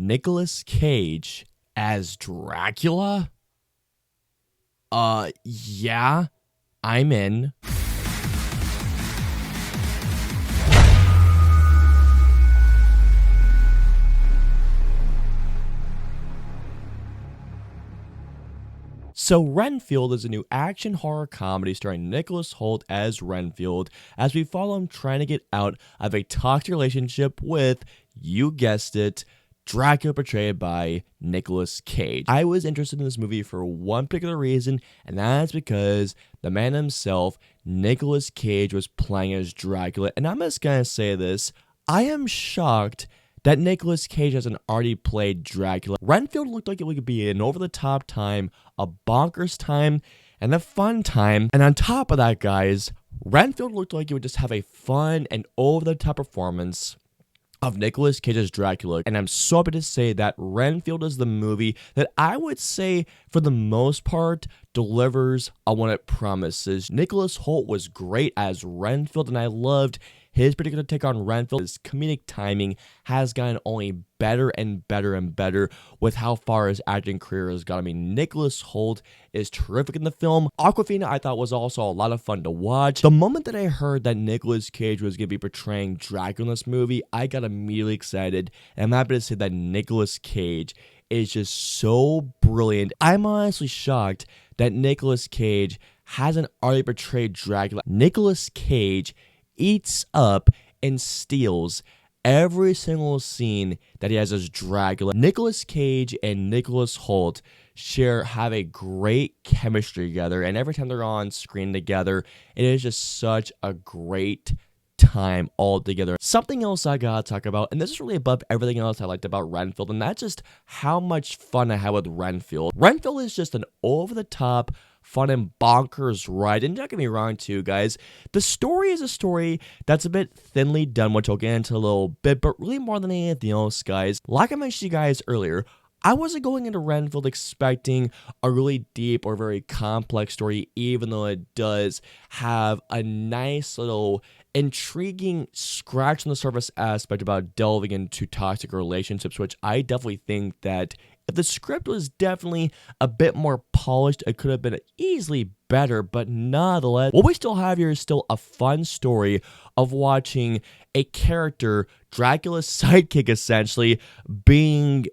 Nicolas Cage as Dracula? Yeah, I'm in. So Renfield is a new action horror comedy starring Nicholas Hoult as Renfield, as we follow him trying to get out of a toxic relationship with, you guessed it, Dracula, portrayed by Nicolas Cage. I was interested in this movie for one particular reason, and that's because the man himself, Nicolas Cage, was playing as Dracula. And I'm just gonna say this, I am shocked that Nicolas Cage hasn't already played Dracula. Renfield looked like it would be an over-the-top time, a bonkers time, and a fun time. And on top of that, guys, Renfield looked like it would just have a fun and over-the-top performance of Nicolas Cage's Dracula. And I'm so happy to say that Renfield is the movie that I would say, for the most part, delivers on what it promises. Nicolas Hoult was great as Renfield, and I loved his particular take on Renfield. His comedic timing has gotten only better and better and better with how far his acting career has gone. I mean, Nicolas Hoult is terrific in the film. Awkwafina, I thought, was also a lot of fun to watch. The moment that I heard that Nicolas Cage was going to be portraying Dracula in this movie, I got immediately excited. And I'm happy to say that Nicolas Cage is just so brilliant. I'm honestly shocked that Nicolas Cage hasn't already portrayed Dracula. Nicolas Cage eats up and steals every single scene that he has as Dracula. Nicolas Cage and Nicolas Hoult have a great chemistry together, and every time they're on screen together, it is just such a great time all together. Something else I gotta talk about, and this is really above everything else I liked about Renfield, and that's just how much fun I had with Renfield. Renfield is just an over-the-top, fun and bonkers ride. And don't get me wrong too, guys, the story is a story that's a bit thinly done, which I'll get into a little bit, but really more than anything else, guys, like I mentioned to you guys earlier, I wasn't going into Renfield expecting a really deep or very complex story, even though it does have a nice little intriguing scratch on the surface aspect about delving into toxic relationships, which I definitely think that if the script was definitely a bit more polished, it could have been easily better, but nonetheless, what we still have here is still a fun story of watching a character, Dracula's sidekick essentially, being,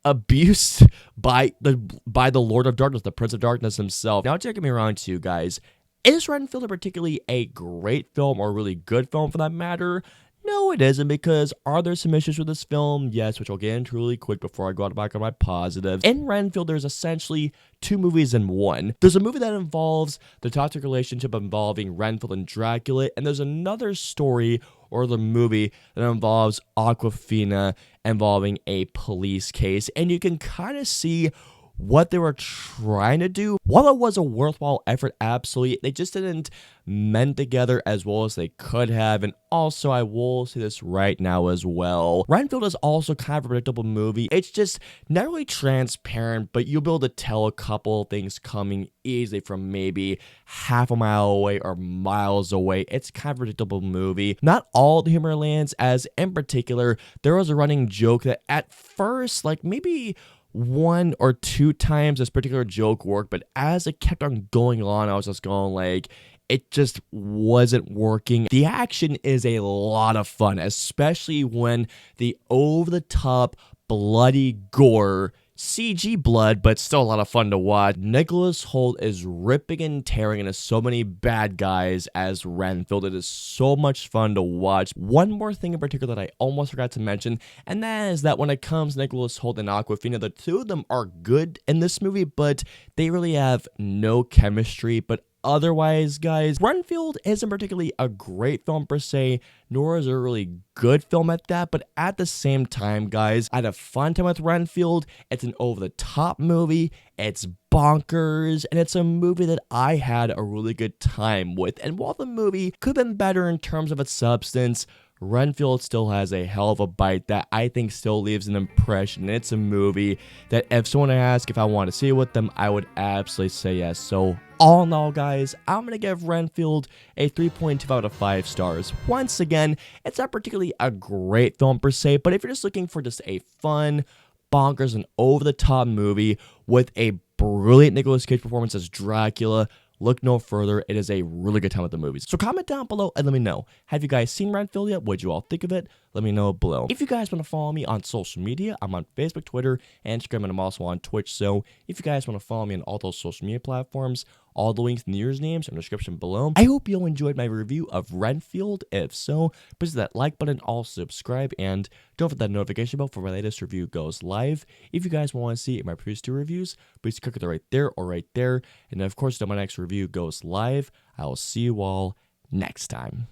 abused by the Lord of Darkness, the Prince of Darkness himself. Now, don't get me wrong too, guys. Is Renfield particularly a great film, or a really good film for that matter? No, it isn't, because are there some issues with this film? Yes, which I'll get into really quick before I go back on my positives. In Renfield, there's essentially two movies in one. There's a movie that involves the toxic relationship involving Renfield and Dracula, and there's another story or the movie that involves Awkwafina involving a police case, and you can kind of see what they were trying to do. While it was a worthwhile effort, absolutely, they just didn't mend together as well as they could have. And also, I will say this right now as well, Renfield is also kind of a predictable movie. It's just not really transparent, but you'll be able to tell a couple of things coming easily from maybe half a mile away or miles away. It's kind of a predictable movie. Not all the humor lands, as in particular, there was a running joke that at first, like maybe one or two times this particular joke worked, but as it kept on going on, I was just going like, it just wasn't working. The action is a lot of fun, especially when the over-the-top bloody gore, CG blood, but still a lot of fun to watch. Nicolas Hoult is ripping and tearing into so many bad guys as Renfield. It is so much fun to watch. One more thing in particular that I almost forgot to mention, and that is that when it comes to Nicolas Hoult and Awkwafina, the two of them are good in this movie, but they really have no chemistry. But otherwise, guys, Renfield isn't particularly a great film per se, nor is it a really good film at that, but at the same time, guys, I had a fun time with Renfield. It's an over-the-top movie, it's bonkers, and it's a movie that I had a really good time with. And while the movie could have been better in terms of its substance, Renfield still has a hell of a bite that I think still leaves an impression. It's a movie that if someone asked if I want to see it with them, I would absolutely say yes. So all in all, guys, I'm going to give Renfield a 3.2 out of 5 stars. Once again, it's not particularly a great film per se, but if you're just looking for just a fun, bonkers, and over-the-top movie with a brilliant Nicolas Cage performance as Dracula, look no further. It is a really good time at the movies. So comment down below and let me know. Have you guys seen Renfield yet? What'd you all think of it? Let me know below. If you guys want to follow me on social media, I'm on Facebook, Twitter, and Instagram, and I'm also on Twitch. So if you guys want to follow me on all those social media platforms, all the links in the username in the description below. I hope you all enjoyed my review of Renfield. If so, please hit that like button, also subscribe, and don't forget that notification bell for my latest review goes live. If you guys want to see my previous 2 reviews, please click it right there or right there. And of course, when my next review goes live, I will see you all next time.